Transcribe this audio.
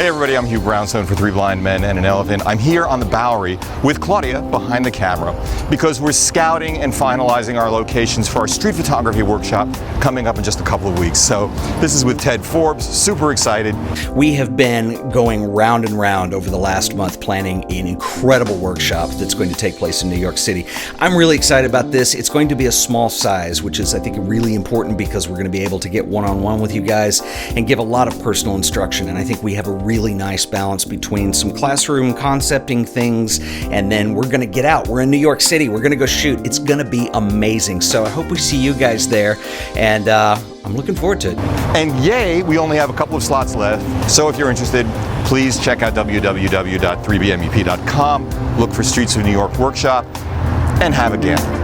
Hey everybody, I'm Hugh Brownstone for Three Blind Men and an Elephant. I'm here on the Bowery with Claudia behind the camera because we're scouting and finalizing our locations for our street photography workshop coming up in just a couple of weeks. So this is with Ted Forbes, super excited. We have been going round and round over the last month planning an incredible workshop that's going to take place in New York City. I'm really excited about this. It's going to be a small size, which is I think really important because we're going to be able to get one-on-one with you guys and give a lot of personal instruction. And I think we have a really nice balance between some classroom concepting things and then we're going to get out. We're in New York City. We're going to go shoot. It's going to be amazing. So I hope we see you guys there and I'm looking forward to it. And yay, we only have a couple of slots left. So if you're interested, please check out www.3bmep.com, look for Streets of New York Workshop, and have a gamble.